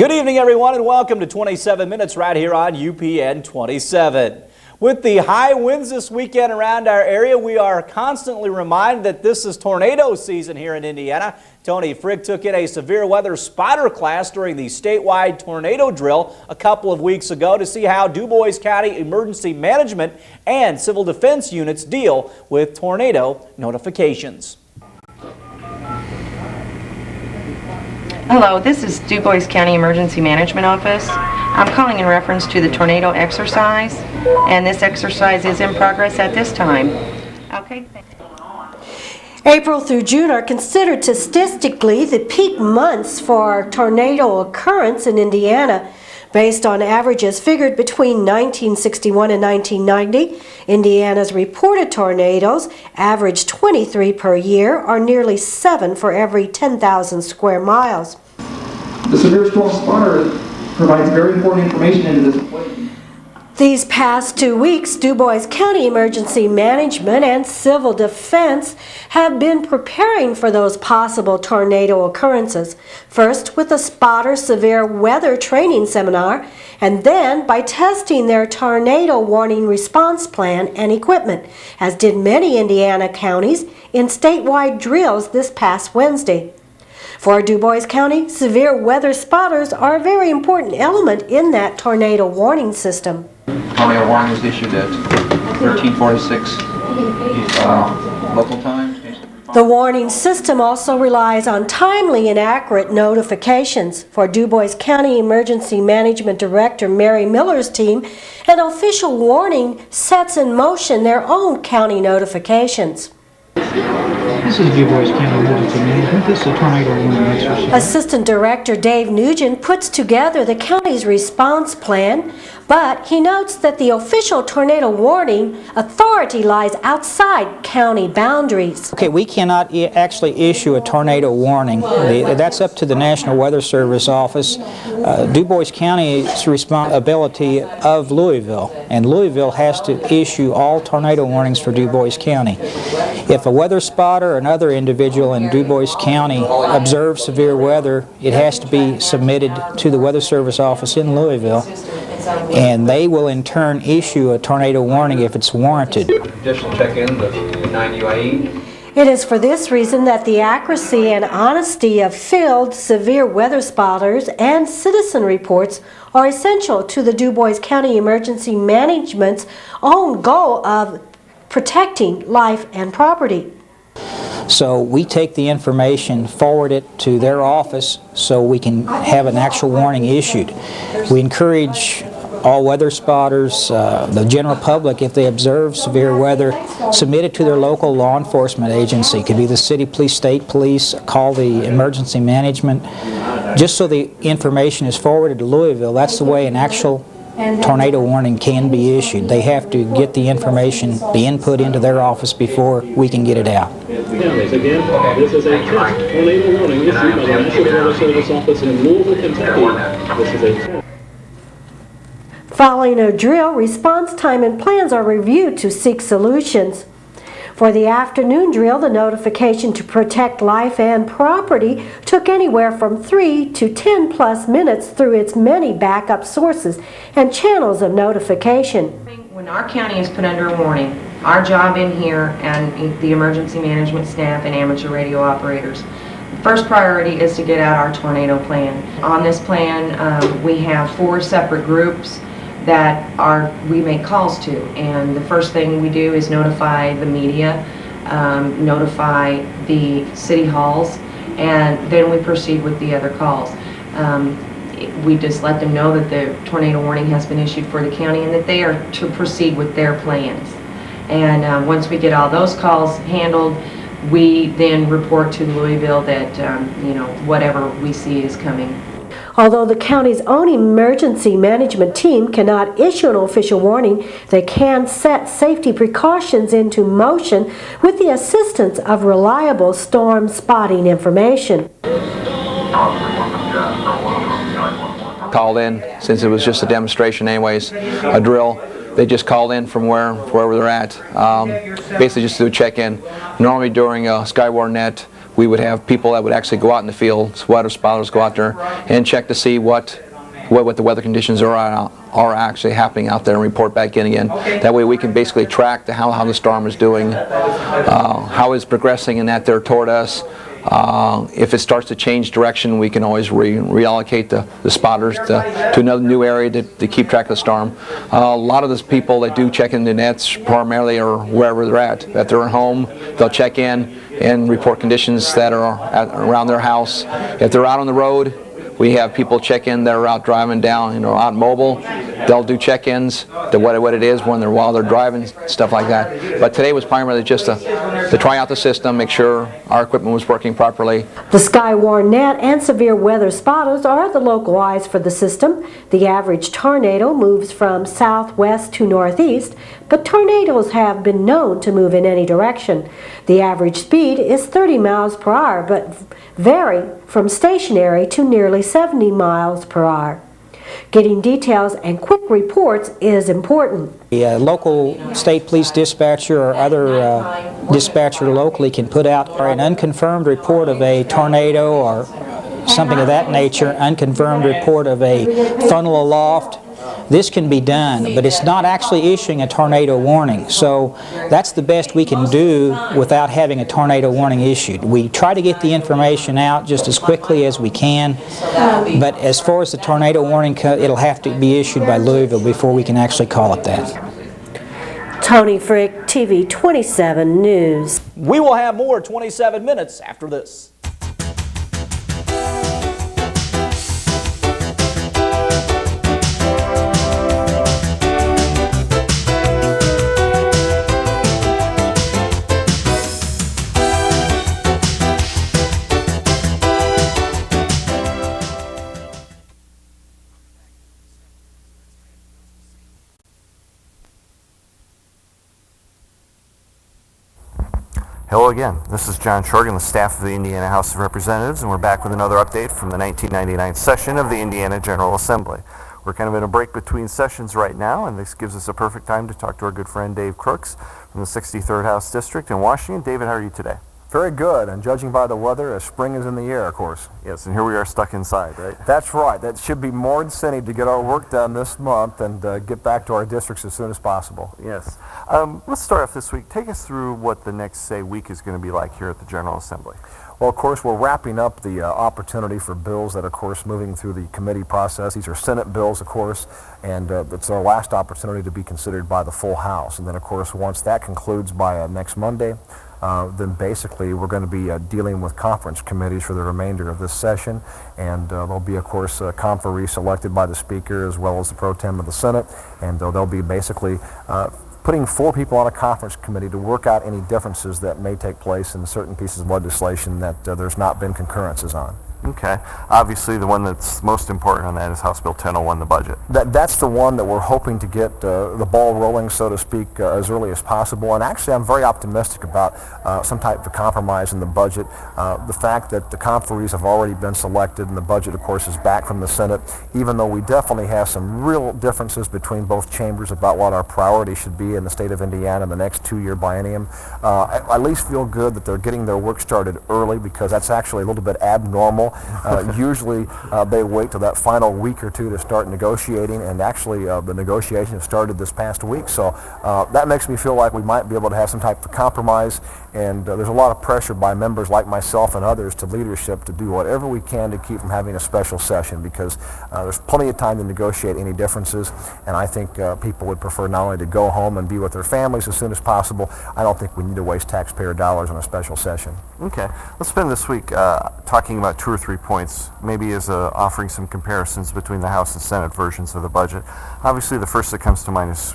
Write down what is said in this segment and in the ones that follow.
Good evening, everyone, and welcome to 27 Minutes right here on UPN 27. With the high winds this weekend around our area, we are constantly reminded that this is tornado season here in Indiana. Tony Frigg took in a severe weather spotter class during the statewide tornado drill a couple of weeks ago to see how Dubois County emergency management and civil defense units deal with tornado notifications. Hello, this is Dubois County Emergency Management Office. I'm calling in reference to the tornado exercise, and this exercise is in progress at this time. Okay. April through June are considered statistically the peak months for tornado occurrence in Indiana. Based on averages figured between 1961 and 1990, Indiana's reported tornadoes averaged 23 per year, or nearly 7 for every 10,000 square miles. The severe storm spotter provides very important information into this equation. These past 2 weeks, Dubois County Emergency Management and Civil Defense have been preparing for those possible tornado occurrences. First with a spotter severe weather training seminar, and then by testing their tornado warning response plan and equipment, as did many Indiana counties in statewide drills this past Wednesday. For Dubois County, severe weather spotters are a very important element in that tornado warning system. Tornado warning was issued at 13:46 local time. The warning system also relies on timely and accurate notifications. For Dubois County Emergency Management Director Mary Miller's team, an official warning sets in motion their own county notifications. This is Dubois County Emergency Management. This is a tornado warning exercise. Assistant Director Dave Nugent puts together the county's response plan, but he notes that the official tornado warning authority lies outside county boundaries. Okay, we cannot actually issue a tornado warning. That's up to the National Weather Service office. Dubois County's responsibility of Louisville, and Louisville has to issue all tornado warnings for Dubois County. If a weather spotter or another individual in Dubois County observes severe weather, it has to be submitted to the Weather Service office in Louisville, and they will in turn issue a tornado warning if it's warranted. Additional check-in, the 9 UIE. It is for this reason that the accuracy and honesty of field severe weather spotters and citizen reports are essential to the Dubois County Emergency Management's own goal of protecting life and property. So we take the information, forward it to their office so we can have an actual warning issued. We encourage all weather spotters, the general public, if they observe severe weather, submit it to their local law enforcement agency. It could be the city police, state police, call the emergency management, just so the information is forwarded to Louisville. That's the way an actual tornado warning can be issued. They have to get the information, the input into their office before we can get it out. Counties. Again, this is a test tornado warning issued by the National Weather Service office in Louisville, Kentucky. This is a test. Following a drill, response time and plans are reviewed to seek solutions. For the afternoon drill, the notification to protect life and property took anywhere from 3 to 10 plus minutes through its many backup sources and channels of notification. When our county is put under a warning, our job in here and the emergency management staff and amateur radio operators, the first priority is to get out our tornado plan. On this plan, we have 4 separate groups that we make calls to, and the first thing we do is notify the media, notify the city halls, and then we proceed with the other calls. We just let them know that the tornado warning has been issued for the county and that they are to proceed with their plans. And once we get all those calls handled, we then report to Louisville that whatever we see is coming. Although the county's own emergency management team cannot issue an official warning, they can set safety precautions into motion with the assistance of reliable storm spotting information. Called in, since it was just a demonstration anyways, a drill. They just called in from wherever they're at, basically just to do a check-in. Normally during a Skywar net, we would have people that would actually go out in the field, weather spotters go out there and check to see what the weather conditions are actually happening out there and report back in again. That way we can basically track how the storm is doing, how it's progressing in that there toward us. If it starts to change direction, we can always reallocate the spotters to another new area to keep track of the storm. A lot of those people that do check in the nets primarily are wherever they're at. If they're at home, they'll check in and report conditions that are around their house. If they're out on the road, we have people check in that are out driving down, out mobile. They'll do check-ins to what it is while they're driving, stuff like that. But today was primarily just to try out the system, make sure our equipment was working properly. The Skywarn Net and severe weather spotters are the local eyes for the system. The average tornado moves from southwest to northeast, but tornadoes have been known to move in any direction. The average speed is 30 miles per hour, but vary from stationary to nearly 70 miles per hour. Getting details and quick reports is important. The local state police dispatcher or other dispatcher locally can put out an unconfirmed report of a tornado or something of that nature, unconfirmed report of a funnel aloft. This can be done, but it's not actually issuing a tornado warning. So that's the best we can do without having a tornado warning issued. We try to get the information out just as quickly as we can, but as far as the tornado warning, it'll have to be issued by Louisville before we can actually call it that. Tony Frick, TV 27 News. We will have more 27 minutes after this. Hello again, this is John Shorgan, the staff of the Indiana House of Representatives, and we're back with another update from the 1999 session of the Indiana General Assembly. We're kind of in a break between sessions right now, and this gives us a perfect time to talk to our good friend Dave Crooks from the 63rd House District in Washington. David, how are you today? Very good, and judging by the weather, spring is in the air, of course. Yes, and here we are stuck inside, right? That's right. That should be more incentive to get our work done this month and get back to our districts as soon as possible. Yes. Let's start off this week. Take us through what the next, week is going to be like here at the General Assembly. Well, of course, we're wrapping up the opportunity for bills that are, of course, moving through the committee process. These are Senate bills, of course, and it's our last opportunity to be considered by the full House. And then, of course, once that concludes by next Monday, then basically we're going to be dealing with conference committees for the remainder of this session, and there'll be, of course, a conferee selected by the Speaker as well as the pro tem of the Senate, and they'll be basically putting 4 people on a conference committee to work out any differences that may take place in certain pieces of legislation that there's not been concurrences on. Okay. Obviously, the one that's most important on that is House Bill 1001, the budget. That's the one that we're hoping to get the ball rolling, so to speak, as early as possible. And actually, I'm very optimistic about some type of compromise in the budget. The fact that the conferees have already been selected and the budget, of course, is back from the Senate, even though we definitely have some real differences between both chambers about what our priority should be in the state of Indiana in the next 2-year biennium. I at least feel good that they're getting their work started early, because that's actually a little bit abnormal. Usually they wait till that final week or two to start negotiating, and actually the negotiations started this past week, so that makes me feel like we might be able to have some type of compromise, and there's a lot of pressure by members like myself and others to leadership to do whatever we can to keep from having a special session, because there's plenty of time to negotiate any differences, and I think people would prefer not only to go home and be with their families as soon as possible. I don't think we need to waste taxpayer dollars on a special session. Okay. Let's spend this week talking about 2 or 3 points, maybe as offering some comparisons between the House and Senate versions of the budget. Obviously, the first that comes to mind is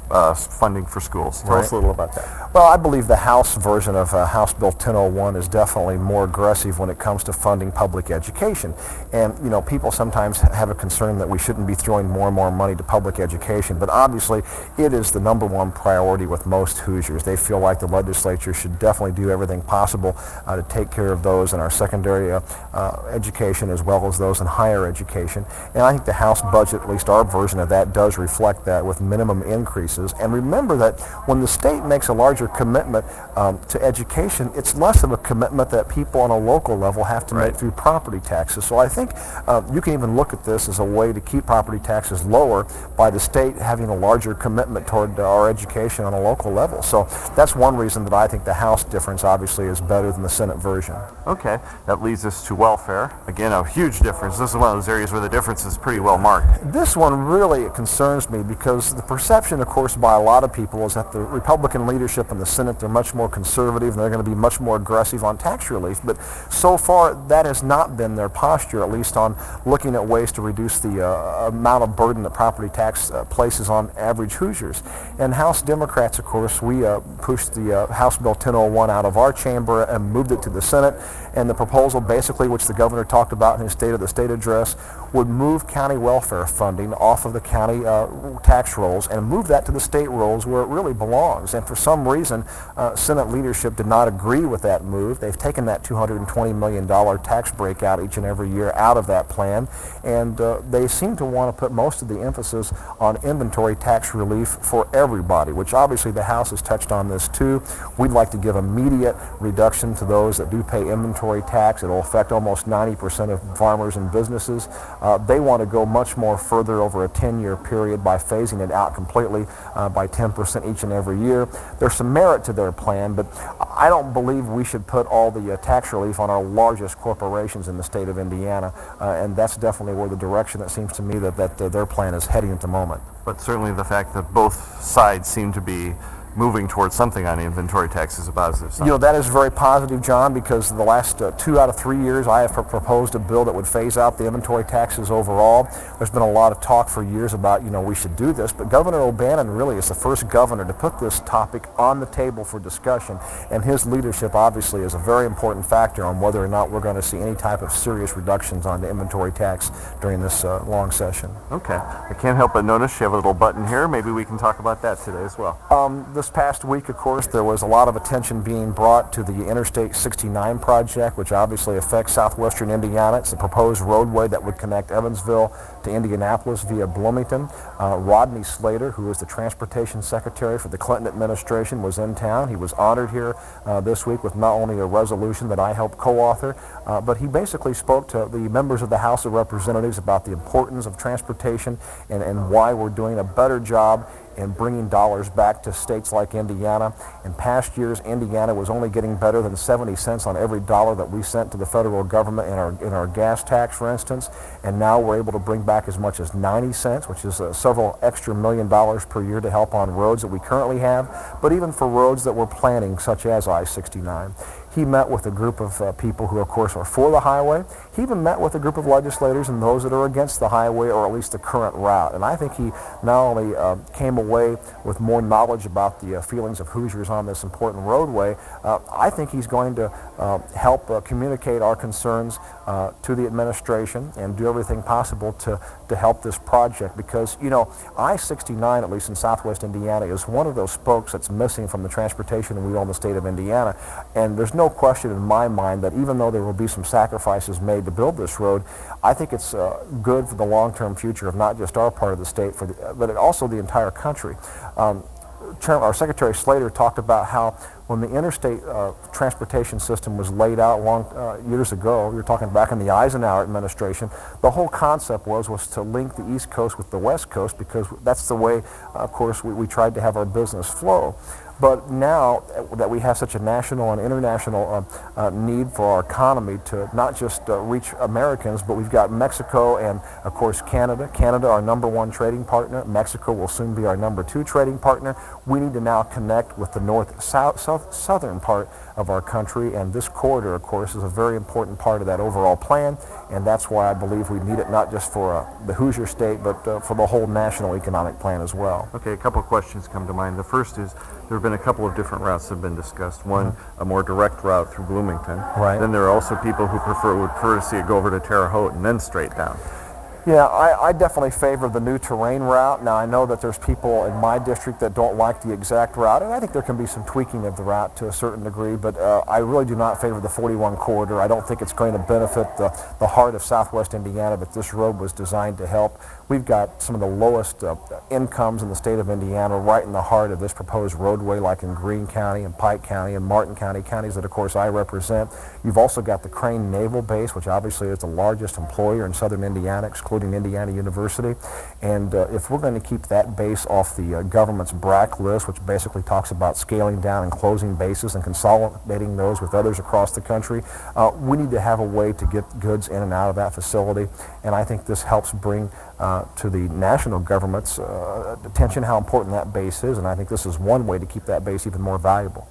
funding for schools. Tell us a little about that. Well, I believe the House version of House Bill 1001 is definitely more aggressive when it comes to funding public education. And, people sometimes have a concern that we shouldn't be throwing more and more money to public education, but obviously it is the #1 priority with most Hoosiers. They feel like the legislature should definitely do everything possible to take care of those in our secondary education education as well as those in higher education. And I think the House budget, at least our version of that, does reflect that with minimum increases. And remember that when the state makes a larger commitment to education, it's less of a commitment that people on a local level have to make through property taxes. So I think you can even look at this as a way to keep property taxes lower by the state having a larger commitment toward our education on a local level. So that's one reason that I think the House difference obviously is better than the Senate version. Okay, that leads us to welfare. Again, a huge difference. This is one of those areas where the difference is pretty well marked. This one really concerns me because the perception, of course, by a lot of people is that the Republican leadership in the Senate, they're much more conservative and they're going to be much more aggressive on tax relief. But so far, that has not been their posture, at least on looking at ways to reduce the amount of burden that property tax places on average Hoosiers. And House Democrats, of course, we pushed the House Bill 1001 out of our chamber and moved it to the Senate. And the proposal, basically, which the governor talked about in his State of the State address, would move county welfare funding off of the county tax rolls and move that to the state rolls where it really belongs. And for some reason, Senate leadership did not agree with that move. They've taken that $220 million tax break out each and every year out of that plan, and they seem to want to put most of the emphasis on inventory tax relief for everybody, which obviously the House has touched on this too. We'd like to give immediate reduction to those that do pay inventory tax. It'll affect almost 90% of farmers and businesses. They want to go much more further over a 10-year period by phasing it out completely by 10% each and every year. There's some merit to their plan, but I don't believe we should put all the tax relief on our largest corporations in the state of Indiana, and that's definitely where the direction that seems to me that their plan is heading at the moment. But certainly the fact that both sides seem to be moving towards something on inventory tax is a positive sign. You know, that is very positive, John, because the last 2 out of 3 years I have proposed a bill that would phase out the inventory taxes overall. There's been a lot of talk for years about, we should do this, but Governor O'Bannon really is the first governor to put this topic on the table for discussion, and his leadership obviously is a very important factor on whether or not we're going to see any type of serious reductions on the inventory tax during this long session. Okay. I can't help but notice you have a little button here. Maybe we can talk about that today as well. This past week, of course, there was a lot of attention being brought to the Interstate 69 project, which obviously affects southwestern Indiana. It's a proposed roadway that would connect Evansville to Indianapolis via Bloomington. Rodney Slater, who is the Transportation Secretary for the Clinton administration, was in town. He was honored here this week with not only a resolution that I helped co-author, but he basically spoke to the members of the House of Representatives about the importance of transportation and why we're doing a better job in bringing dollars back to states like Indiana. In past years, Indiana was only getting better than 70 cents on every dollar that we sent to the federal government in our gas tax, for instance, and now we're able to bring back as much as 90 cents, which is several extra $1 million per year to help on roads that we currently have, but even for roads that we're planning, such as I-69. He met with a group of people who, of course, are for the highway. He even met with a group of legislators and those that are against the highway, or at least the current route. And I think he not only came away with more knowledge about the feelings of Hoosiers on this important roadway, I think he's going to help communicate our concerns to the administration and do everything possible to help this project, because, I-69, at least in southwest Indiana, is one of those spokes that's missing from the transportation wheel in the state of Indiana. And there's no question in my mind that even though there will be some sacrifices made to build this road, I think it's good for the long-term future of not just our part of the state, but also the entire country. Our Secretary Slater talked about how when the interstate transportation system was laid out years ago, we were talking back in the Eisenhower administration, the whole concept was to link the East Coast with the West Coast, because that's the way, of course, we tried to have our business flow. But now that we have such a national and international need for our economy to not just reach Americans, but we've got Mexico and, of course, Canada. Canada, our #1 trading partner. Mexico will soon be our #2 trading partner. We need to now connect with the southern part of our country, and this corridor, of course, is a very important part of that overall plan, and that's why I believe we need it not just for the Hoosier state, but for the whole national economic plan as well. Okay, a couple of questions come to mind. The first is, there have been a couple of different routes that have been discussed. One, a more direct route through Bloomington. Right. Then there are also people who would prefer to see it go over to Terre Haute and then straight down. Yeah, I definitely favor the new terrain route. Now, I know that there's people in my district that don't like the exact route, and I think there can be some tweaking of the route to a certain degree, but I really do not favor the 41 corridor. I don't think it's going to benefit the heart of southwest Indiana, but this road was designed to help. We've got some of the lowest incomes in the state of Indiana right in the heart of this proposed roadway, like in Greene County and Pike County and Martin County, counties that, of course, I represent. You've also got the Crane Naval Base, which obviously is the largest employer in southern Indiana, excluding Indiana University. And if we're going to keep that base off the government's BRAC list, which basically talks about scaling down and closing bases and consolidating those with others across the country, we need to have a way to get goods in and out of that facility. And I think this helps bring to the national government's attention how important that base is, and I think this is one way to keep that base even more valuable.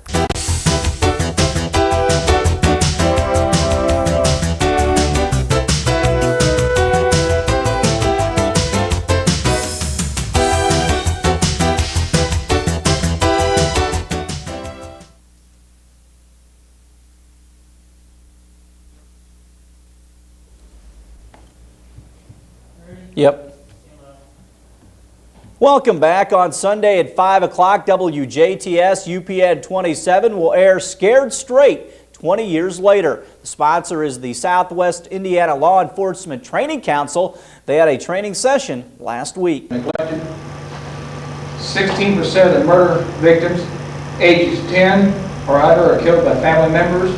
Yep. Welcome back. On Sunday at 5 o'clock, WJTS UPN 27 will air Scared Straight 20 years later. The sponsor is the Southwest Indiana Law Enforcement Training Council. They had a training session last week. Neglected. 16% of the murder victims ages 10 or under are killed by family members.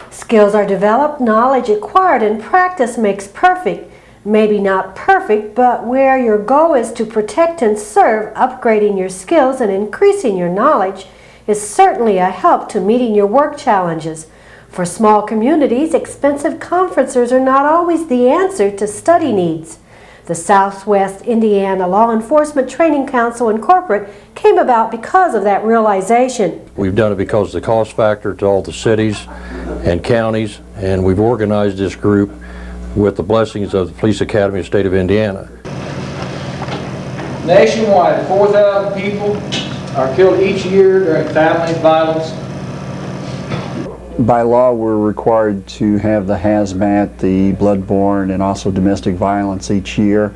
Skills are developed, knowledge acquired, and practice makes perfect. Maybe not perfect, but where your goal is to protect and serve, upgrading your skills and increasing your knowledge is certainly a help to meeting your work challenges. For small communities, expensive conferences are not always the answer to study needs. The Southwest Indiana Law Enforcement Training Council Incorporated came about because of that realization. We've done it because of the cost factor to all the cities and counties, and we've organized this group with the blessings of the Police Academy of the State of Indiana. Nationwide, 4,000 people are killed each year during family violence. By law, we're required to have the hazmat, the bloodborne, and also domestic violence each year.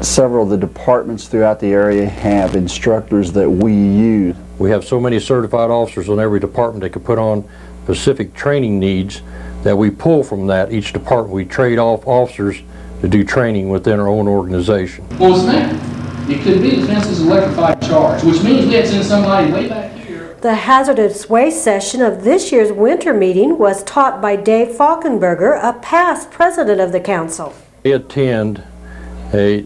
Several of the departments throughout the area have instructors that we use. We have so many certified officers in every department that can put on specific training needs that we pull from that. Each department, we trade off officers to do training within our own organization. Well, it's not. It could be the fence is electrified charge, which means we had to send somebody way back here. The hazardous waste session of this year's winter meeting was taught by Dave Falkenberger, a past president of the council. They attend a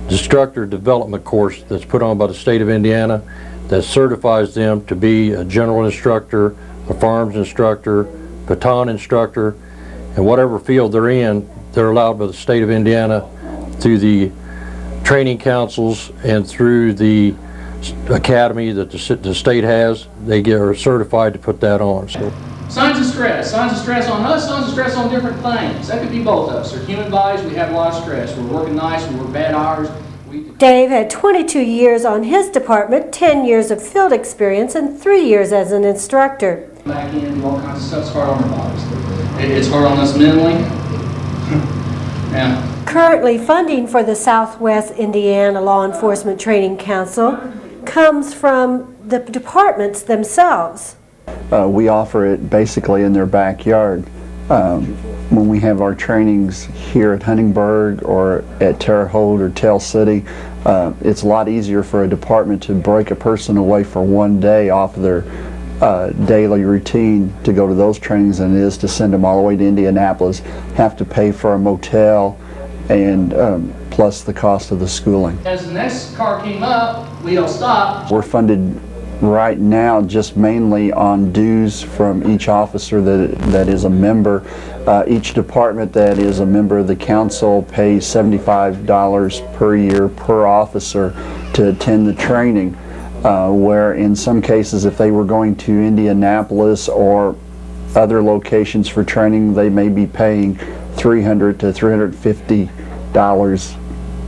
instructor development course that's put on by the state of Indiana that certifies them to be a general instructor, a firearms instructor, baton instructor, and whatever field they're in, they're allowed by the state of Indiana through the training councils and through the academy that the state has. They are certified to put that on. So. Signs of stress on us, signs of stress on different things. That could be both of us. They're human bodies, we have a lot of stress. We're working nights, we work bad hours. Dave had 22 years on his department, 10 years of field experience, and 3 years as an instructor. Back in, do all kinds of stuff. It's hard on our bodies. It's hard on us mentally. Yeah. Currently, funding for the Southwest Indiana Law Enforcement Training Council comes from the departments themselves. We offer it basically in their backyard. When we have our trainings here at Huntingburg or at Terre Haute or Tell City, it's a lot easier for a department to break a person away for one day off of their daily routine to go to those trainings than it is to send them all the way to Indianapolis, have to pay for a motel, and plus the cost of the schooling. As the next car came up, we all stopped. We're funded right now just mainly on dues from each officer that is a member. Each department that is a member of the council pays $75 per year per officer to attend the training, where in some cases if they were going to Indianapolis or other locations for training, they may be paying $300 to $350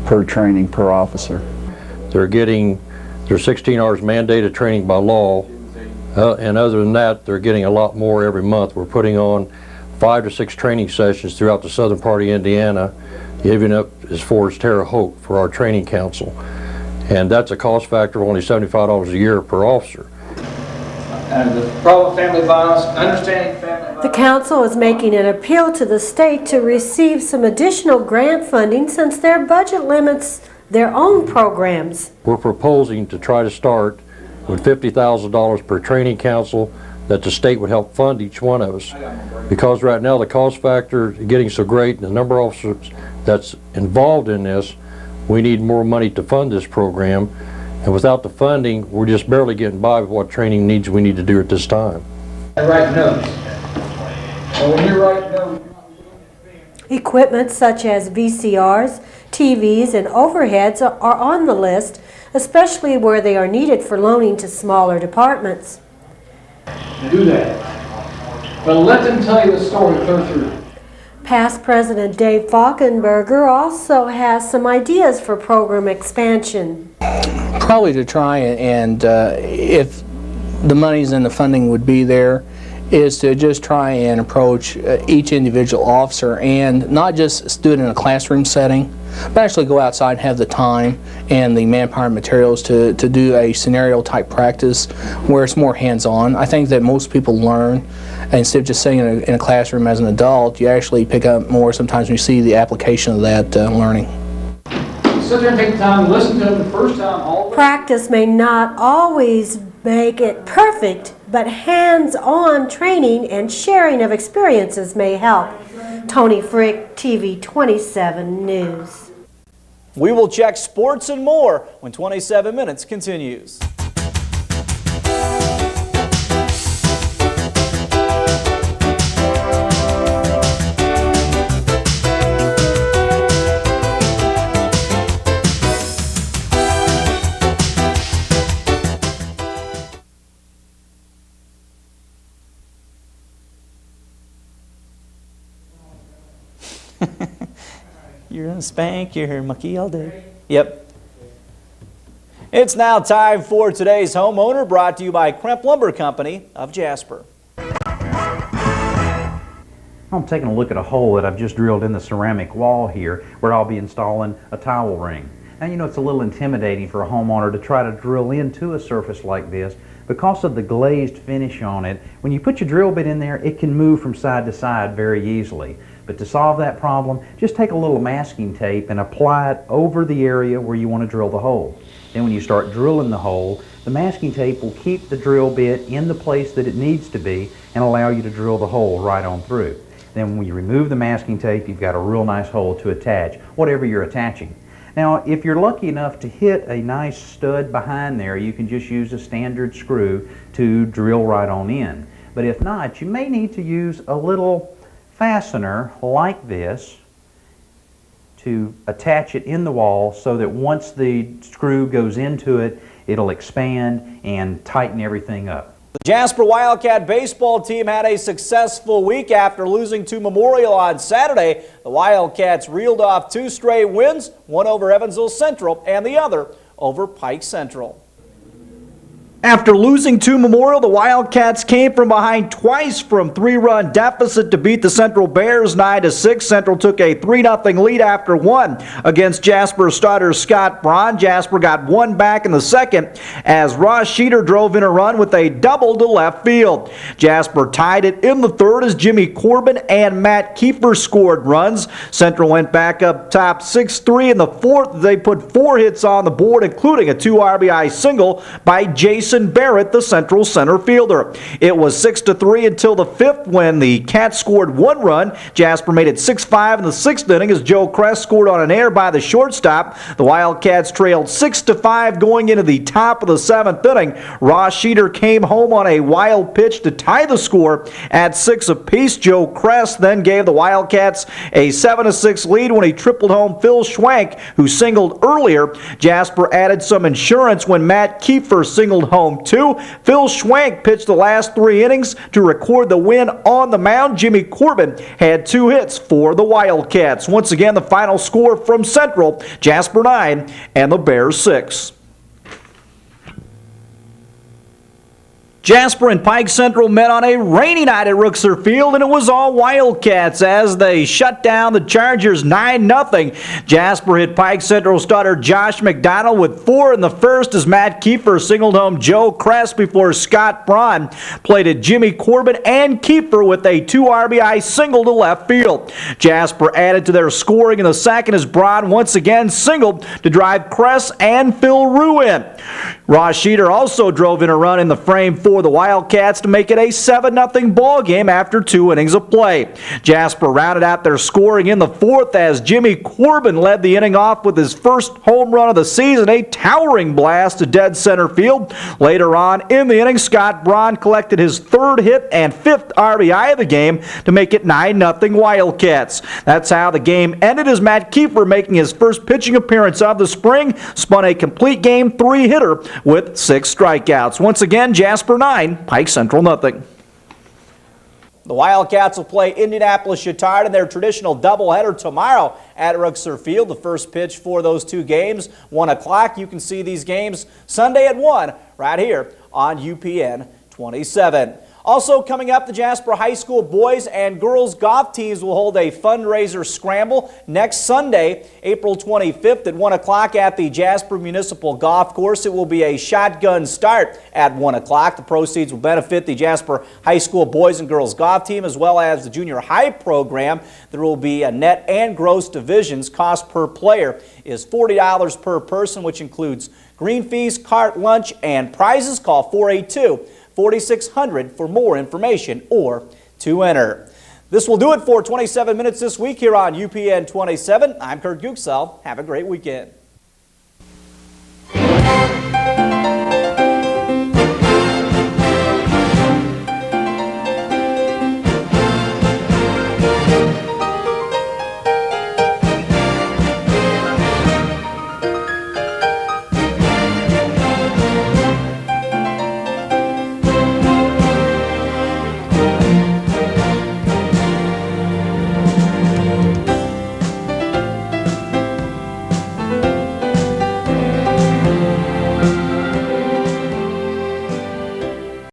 per training per officer. They're getting their 16 hours mandated training by law, and other than that, they're getting a lot more every month. We're putting on 5 to 6 training sessions throughout the southern part of Indiana, even up as far as Terre Haute for our training council. And that's a cost factor of only $75 a year per officer. And the problem of family violence, understanding family violence. The council is making an appeal to the state to receive some additional grant funding since their budget limits their own programs. We're proposing to try to start with $50,000 per training council, that the state would help fund each one of us. Because right now the cost factor is getting so great and the number of officers that's involved in this, we need more money to fund this program. And without the funding, we're just barely getting by with what training needs we need to do at this time. I write notes. And when you write notes, Equipment such as VCRs, TVs, and overheads are on the list, especially where they are needed for loaning to smaller departments. do that. But let them tell you the story clear through. Past President Dave Falkenberger also has some ideas for program expansion. Probably to try and if the monies and the funding would be there, is to just try and approach each individual officer and not just do it in a classroom setting, but actually go outside and have the time and the manpower and materials to do a scenario type practice where it's more hands-on. I think that most people learn, instead of just sitting in a classroom as an adult, you actually pick up more sometimes when you see the application of that learning. Sit there and take the time and listen to them the first time. All Practice may not always make it perfect, but hands-on training and sharing of experiences may help. Tony Frick, TV 27 News. We will check sports and more when 27 Minutes continues. You're gonna spank your monkey all day. Yep. It's now time for today's homeowner, brought to you by Kremp Lumber Company of Jasper. I'm taking a look at a hole that I've just drilled in the ceramic wall here, where I'll be installing a towel ring. Now, you know, it's a little intimidating for a homeowner to try to drill into a surface like this because of the glazed finish on it. When you put your drill bit in there, it can move from side to side very easily. But to solve that problem, just take a little masking tape and apply it over the area where you want to drill the hole. Then when you start drilling the hole, the masking tape will keep the drill bit in the place that it needs to be and allow you to drill the hole right on through. Then when you remove the masking tape, you've got a real nice hole to attach, whatever you're attaching. Now, if you're lucky enough to hit a nice stud behind there, you can just use a standard screw to drill right on in. But if not, you may need to use a little fastener like this to attach it in the wall so that once the screw goes into it, it'll expand and tighten everything up. The Jasper Wildcat baseball team had a successful week after losing to Memorial on Saturday. The Wildcats reeled off 2 straight wins, one over Evansville Central and the other over Pike Central. After losing to Memorial, the Wildcats came from behind twice from 3-run deficit to beat the Central Bears 9-6. Central took a 3-0 lead after 1 against Jasper starter Scott Braun. Jasper got 1 back in the second as Ross Sheeter drove in a run with a double to left field. Jasper tied it in the third as Jimmy Corbin and Matt Kiefer scored runs. Central went back up top 6-3 in the fourth. They put 4 hits on the board, including a 2 RBI single by Jason Barrett, the Central center fielder. It was 6-3 until the 5th when the Cats scored 1 run. Jasper made it 6-5 in the 6th inning as Joe Kress scored on an error by the shortstop. The Wildcats trailed 6-5 going into the top of the 7th inning. Ross Sheeter came home on a wild pitch to tie the score at 6 apiece. Joe Kress then gave the Wildcats a 7-6 lead when he tripled home Phil Schwank, who singled earlier. Jasper added some insurance when Matt Kiefer singled home 2. Phil Schwank pitched the last 3 innings to record the win on the mound. Jimmy Corbin had 2 hits for the Wildcats. Once again, the final score from Central, Jasper 9 and the Bears 6. Jasper and Pike Central met on a rainy night at Rooksor Field, and it was all Wildcats as they shut down the Chargers 9-0. Jasper hit Pike Central starter Josh McDonald with 4 in the first as Matt Kiefer singled home Joe Kress before Scott Braun plated Jimmy Corbin and Kiefer with a 2 RBI single to left field. Jasper added to their scoring in the second as Braun once again singled to drive Kress and Phil Rue in. Ross Sheeter also drove in a run in the frame for the Wildcats to make it a 7-0 ball game after 2 innings of play. Jasper rounded out their scoring in the fourth as Jimmy Corbin led the inning off with his first home run of the season, a towering blast to dead center field. Later on in the inning, Scott Braun collected his 3rd hit and 5th RBI of the game to make it 9-0 Wildcats. That's how the game ended as Matt Kiefer, making his first pitching appearance of the spring, spun a complete game 3-hitter with 6 strikeouts. Once again, Jasper 9, Pike Central nothing. The Wildcats will play Indianapolis Chittard in their traditional doubleheader tomorrow at Rooksor Field. The first pitch for those 2 games, 1 o'clock. You can see these games Sunday at 1 right here on UPN 27. Also coming up, the Jasper High School boys and girls golf teams will hold a fundraiser scramble next Sunday, April 25th at 1 o'clock at the Jasper Municipal Golf Course. It will be a shotgun start at 1 o'clock. The proceeds will benefit the Jasper High School boys and girls golf team as well as the junior high program. There will be a net and gross divisions. Cost per player is $40 per person, which includes green fees, cart lunch, and prizes. Call 482-4600 for more information or to enter. This will do it for 27 minutes this week here on UPN 27. I'm Kurt Gutgsell. Have a great weekend.